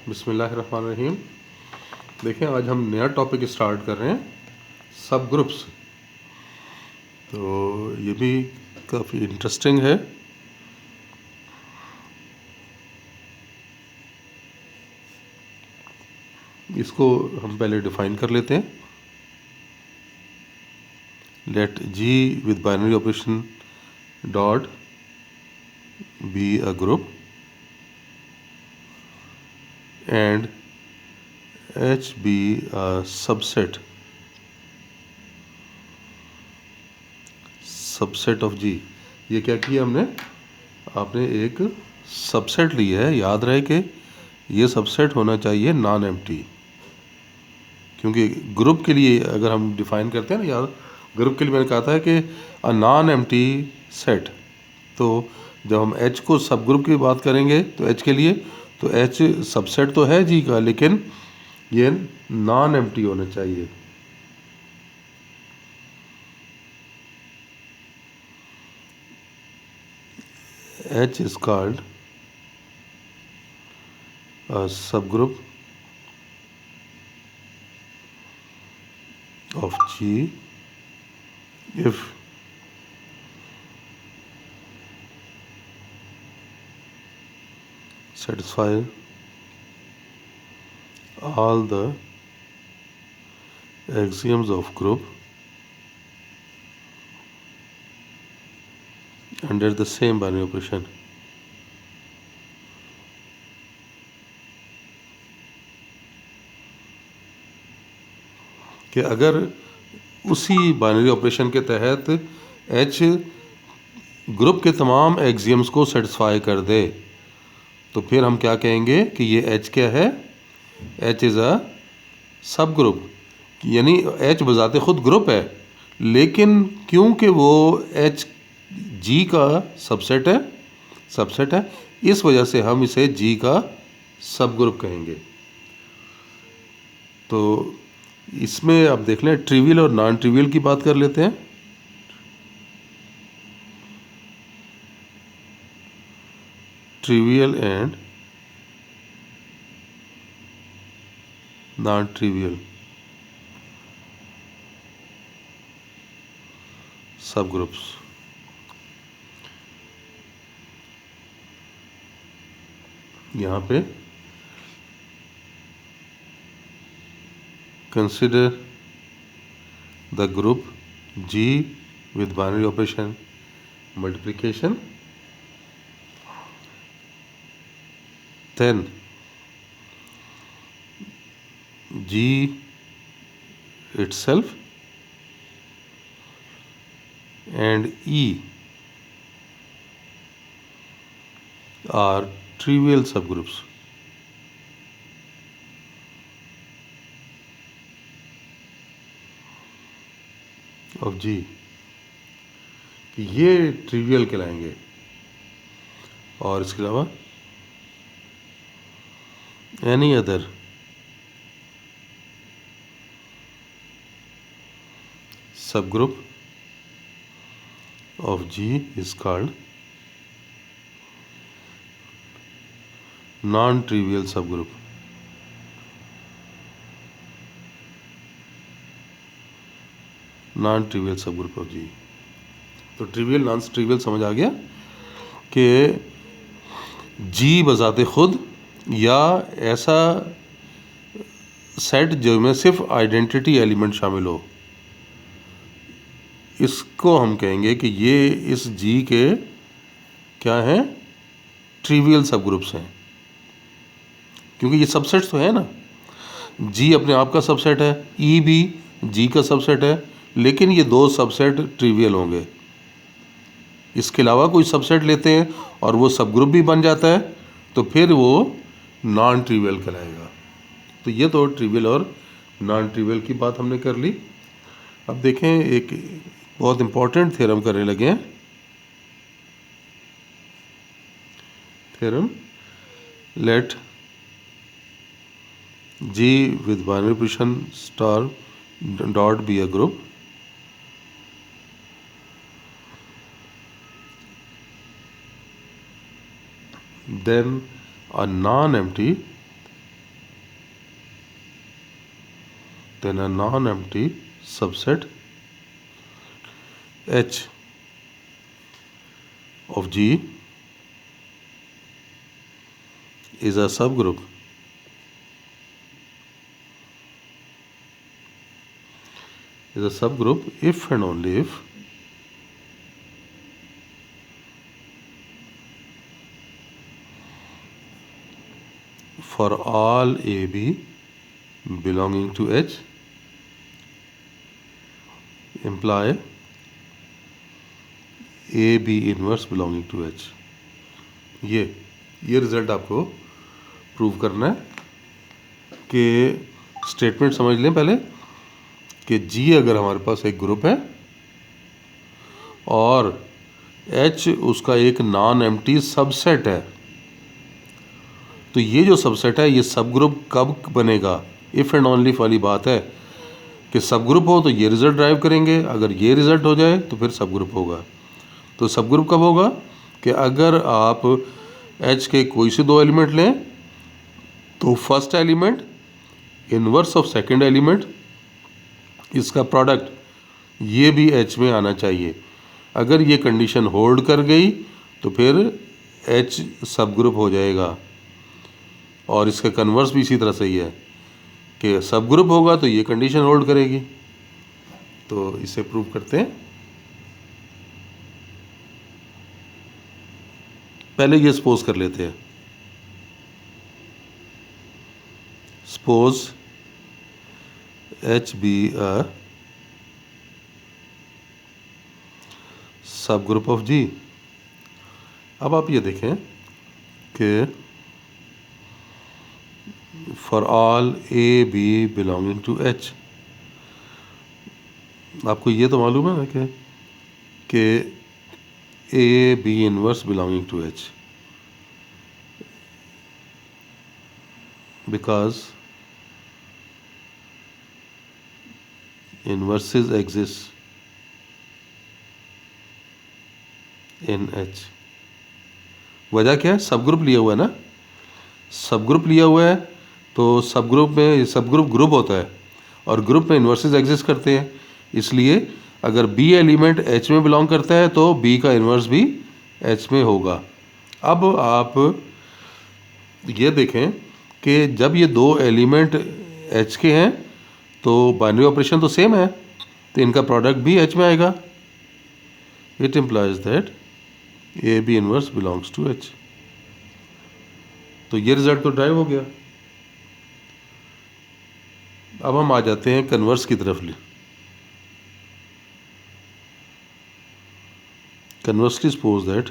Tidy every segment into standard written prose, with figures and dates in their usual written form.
बिस्मिल्लाहिर्रहमानिर्रहीम। देखें, आज हम नया टॉपिक स्टार्ट कर रहे हैं, सब ग्रुप्स। तो ये भी काफ़ी इंटरेस्टिंग है। इसको हम पहले डिफाइन कर लेते हैं। Let G with binary operation dot be a group and H be a subset of G. ये क्या किया हमने? आपने एक सबसेट लिया है। याद रहे कि ये सबसेट होना चाहिए नॉन एम्प्टी, क्योंकि ग्रुप के लिए अगर हम डिफाइन करते हैं ना, यार ग्रुप के लिए मैंने कहा था कि अ नॉन एम्प्टी सेट। तो जब हम एच को सब ग्रुप की बात करेंगे तो एच के लिए, तो एच सबसेट तो है जी का, लेकिन ये नॉन एम्प्टी होना चाहिए। H is called a subgroup of G if satisfy all the axioms of group under the same binary operation. कि अगर उसी बाइनरी ऑपरेशन के तहत एच ग्रुप के तमाम एक्सियम्स को सेटिस्फाई कर दे, तो फिर हम क्या कहेंगे कि ये एच क्या है? एच इज़ अ सब ग्रुप। यानी एच बजाते खुद ग्रुप है, लेकिन क्योंकि वो एच जी का सबसेट है, इस वजह से हम इसे जी का सब ग्रुप कहेंगे। तो इसमें आप देख लें, ट्रिवियल और नॉन ट्रिवियल की बात कर लेते हैं। ट्रिवियल एंड नॉन ट्रिवियल सब ग्रुप्स। यहाँ पे consider the group G with binary operation multiplication, then G itself and E are trivial subgroups of G। ये ट्रिवियल कहलाएंगे। और इसके अलावा any other subgroup of G is called non-trivial subgroup। Non trivial सब group of जी। तो trivial non trivial समझ आ गया कि जी बजाते खुद या ऐसा सेट जो में सिर्फ आइडेंटिटी एलिमेंट शामिल हो, इसको हम कहेंगे कि ये इस जी के क्या हैं? ट्रिवियल सब ग्रुप्स हैं। क्योंकि ये सबसेट्स तो है ना, जी अपने आप का सबसेट है, ई भी जी का सबसेट है, लेकिन ये दो सबसेट ट्रिवियल होंगे। इसके अलावा कोई सबसेट लेते हैं और वो सब ग्रुप भी बन जाता है, तो फिर वो नॉन ट्रिवियल कहलाएगा। तो ये तो ट्रिवियल और नॉन ट्रिवियल की बात हमने कर ली। अब देखें, एक बहुत इंपॉर्टेंट थ्योरम करने लगे हैं। Theorem let G with binary operation star dot be a group then a non-empty then a non-empty subset H of G is a subgroup if and only if for all AB belonging to H imply AB inverse belonging to H। ये result आपको prove करना है कि statement समझ लें पहले कि G अगर हमारे पास एक ग्रुप है और H उसका एक नॉन एम्प्टी सबसेट है, तो ये जो सबसेट है ये सब ग्रुप कब बनेगा? इफ़ एंड ओनली वाली बात है कि सब ग्रुप हो तो ये रिज़ल्ट ड्राइव करेंगे, अगर ये रिज़ल्ट हो जाए तो फिर सब ग्रुप होगा। तो सब ग्रुप कब होगा कि अगर आप H के कोई से दो एलिमेंट लें तो first element inverse of second element, इसका प्रोडक्ट ये भी H में आना चाहिए। अगर ये कंडीशन होल्ड कर गई तो फिर H सब ग्रुप हो जाएगा। और इसका कन्वर्स भी इसी तरह से ही है कि सब ग्रुप होगा तो ये कंडीशन होल्ड करेगी। तो इसे प्रूव करते हैं। पहले ये सपोज कर लेते हैं, सपोज H बी अ सब ग्रुप ऑफ G। अब आप ये देखें कि for all a b belonging to H, आपको ये तो मालूम है ना कि a b inverse belonging to H, because inverses exist in H। वजह क्या है? सब ग्रुप लिया हुआ है ना, सब ग्रुप लिया हुआ है तो सब ग्रुप में सब ग्रुप होता है और ग्रुप में इन्वर्सेस एग्जिस्ट करते हैं। इसलिए अगर B एलिमेंट H में बिलोंग करता है तो B का इन्वर्स भी H में होगा। अब आप ये देखें कि जब ये दो एलिमेंट H के हैं तो बाइनरी ऑपरेशन तो सेम है, तो इनका प्रोडक्ट भी H में आएगा। It implies that a b inverse belongs to H। तो ये रिजल्ट तो ड्राइव हो गया। अब हम आ जाते हैं कन्वर्स की तरफ। Conversely suppose that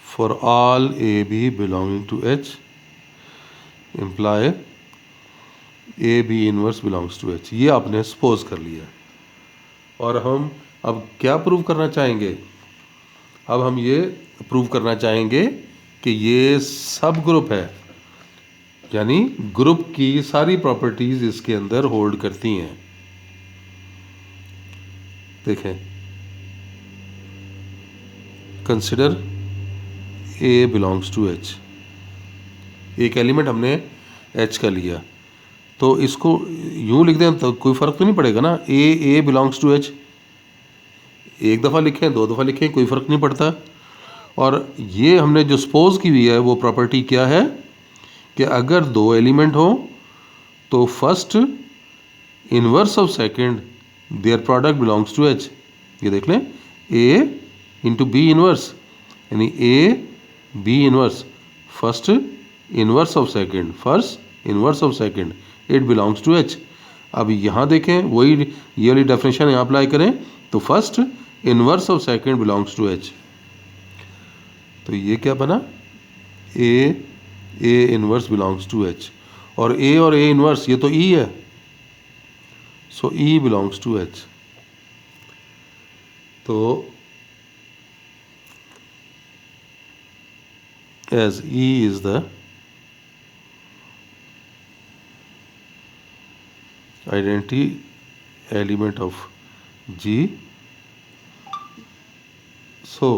for all a b belonging to H imply a b inverse belongs to H। ये आपने सपोज कर लिया और हम अब क्या प्रूव करना चाहेंगे? अब हम ये प्रूव करना चाहेंगे कि ये सब ग्रुप है, यानी ग्रुप की सारी प्रॉपर्टीज इसके अंदर होल्ड करती हैं। देखें, consider a belongs to H। एक एलिमेंट हमने H का लिया तो इसको यूं लिख दें तो कोई फ़र्क तो नहीं पड़ेगा ना। ए बिलोंग्स टू H एक दफ़ा लिखें, दो दफ़ा लिखें, कोई फ़र्क नहीं पड़ता। और ये हमने जो सपोज की हुई है वो प्रॉपर्टी क्या है कि अगर दो एलिमेंट हो तो first inverse of second their product belongs to H। ये देख लें, A इंटू बी इनवर्स, यानी A B inverse first inverse of second, first inverse of second, it belongs to H। अब यहाँ देखें, वही ये वाली डेफिनेशन यहाँ अप्लाई करें तो first inverse of second belongs to H। तो ये क्या बना? A inverse belongs to H। और A इनवर्स ये तो E है, so E belongs to H। तो as E is the identity element of G, so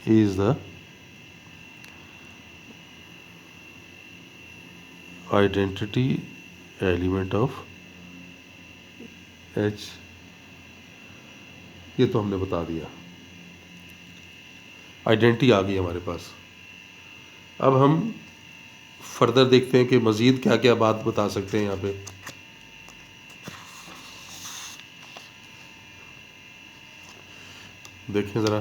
is the identity element of H। ये तो हमने बता दिया, आइडेंटिटी आ गई हमारे पास। अब हम फर्दर देखते हैं कि मज़ीद क्या क्या बात बता सकते हैं यहाँ पे। देखें ज़रा,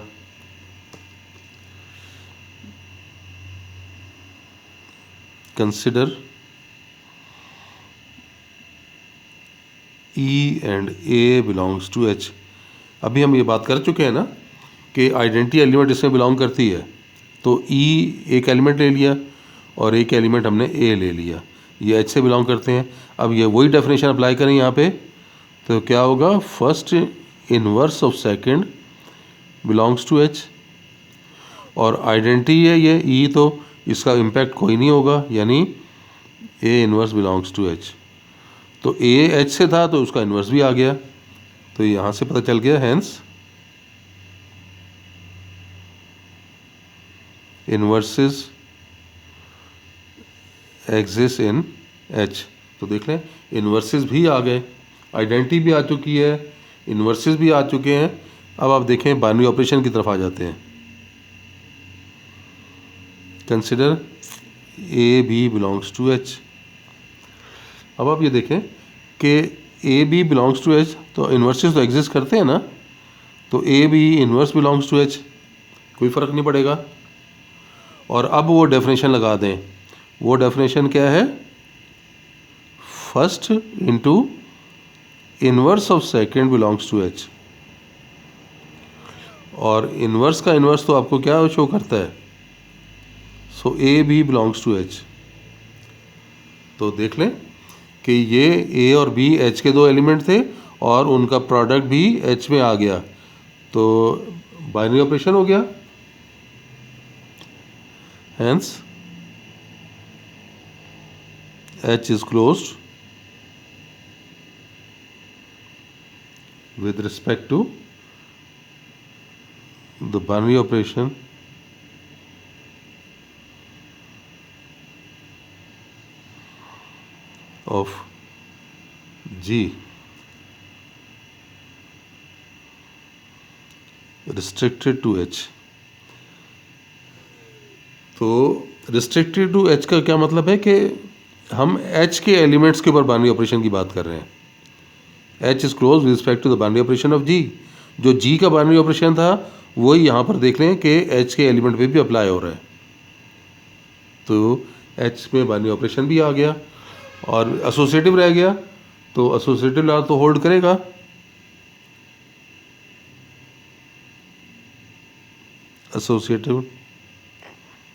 consider E and A belongs to H। अभी हम ये बात कर चुके हैं ना कि आइडेंटिटी एलिमेंट इसमें बिलोंग करती है, तो E एक एलिमेंट ले लिया और एक एलिमेंट हमने A ले लिया, ये H से बिलोंग करते हैं। अब ये वही डेफिनेशन अप्लाई करें यहाँ पे, तो क्या होगा, first inverse of second belongs to H, और आइडेंटिटी है ये E, तो इसका इम्पैक्ट कोई नहीं होगा, यानी A inverse belongs to H। तो A H से था तो उसका इन्वर्स भी आ गया, तो यहाँ से पता चल गया, hence inverses exist in H। तो देख लें, इन्वर्सेस भी आ गए, आइडेंटिटी भी आ चुकी है, इन्वर्सेस भी आ चुके हैं। अब आप देखें बाइनरी ऑपरेशन की तरफ आ जाते हैं। Consider A B belongs to H। अब आप ये देखें कि A B belongs to H, तो इन्वर्सेस तो एग्जिस्ट करते हैं ना, तो A B inverse belongs to H, कोई फ़र्क नहीं पड़ेगा। और अब वो डेफिनेशन लगा दें, वो डेफिनेशन क्या है, first into inverse of second belongs to H। और इन्वर्स का इन्वर्स तो आपको क्या शो करता है, so A B belongs to H। तो देख लें कि ये A और B H के दो एलिमेंट थे और उनका प्रोडक्ट भी H में आ गया, तो बाइनरी ऑपरेशन हो गया। Hence H is closed with respect to the binary operation of G restricted to H। तो restricted to H का क्या मतलब है कि हम H के एलिमेंट्स के ऊपर बाइनरी ऑपरेशन की बात कर रहे हैं। H is close with respect to the binary operation of G। जो G का बाइनरी ऑपरेशन था वही यहाँ पर देख लें कि H के एलिमेंट पे भी अप्लाई हो रहा है, तो H में बाइनरी ऑपरेशन भी आ गया और एसोसिएटिव रह गया, तो एसोसिएटिव लॉ तो होल्ड करेगा। Associative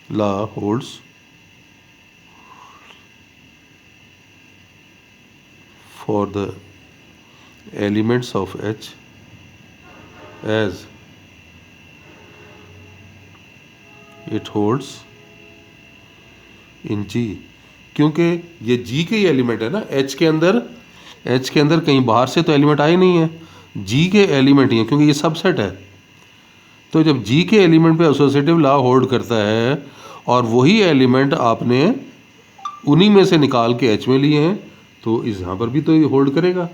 law holds for the elements of H as it holds in G। क्योंकि ये G के ही एलिमेंट है ना, H के अंदर कहीं बाहर से तो एलिमेंट आए नहीं है, G के एलिमेंट ही है क्योंकि ये सबसेट है। तो जब G के एलिमेंट पे एसोसिएटिव लॉ होल्ड करता है और वही एलिमेंट आपने उन्हीं में से निकाल के H में लिए हैं, तो इस यहाँ पर भी तो ये होल्ड करेगा।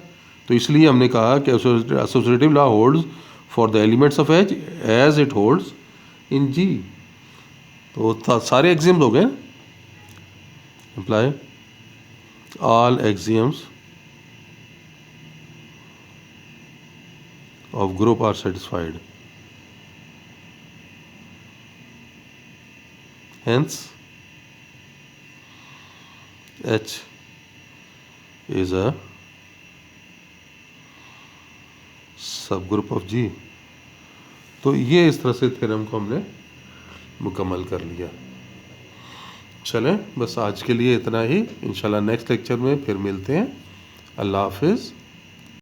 तो इसलिए हमने कहा कि associative law holds for the elements of H as it holds in G। तो सारे एक्सियम्स हो गए, apply all axioms of group are satisfied, hence H is a subgroup of G। तो ये इस तरह से थ्योरम को हमने मुकम्मल कर लिया। चलें, बस आज के लिए इतना ही, इंशाल्लाह नेक्स्ट लेक्चर में फिर मिलते हैं। अल्लाह हाफिज़।